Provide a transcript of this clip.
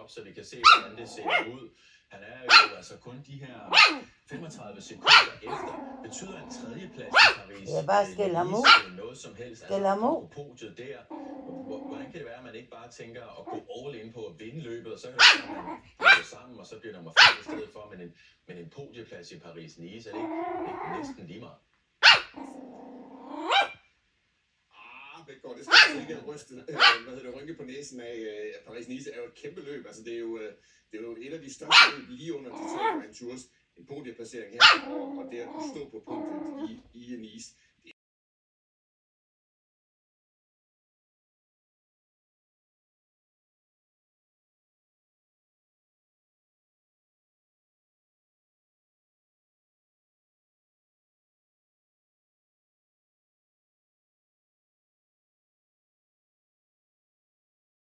op, så vi kan se, hvordan det ser ud. Han er jo altså kun de her 35 sekunder efter. Betyder en tredjeplads i Paris Jeg bare skælder ham ud. noget som helst? Skælder ham ud. På podiet der. Hvordan kan det være, at man ikke bare tænker at gå all in på at vinde løbet, og så kan det være, at man bliver sammen, og så bliver nummer 5 i stedet for, men en podieplads i Paris-Nice, er det ikke næsten lige meget? Bækgaard, det skal altså ikke ryste, rynke på næsen af. Paris-Nice er jo et kæmpe løb. Altså, det er jo et af de største løb lige under de 3 Grand Tours. En podieplacering her, og det at kunne stå på punktet i Nice.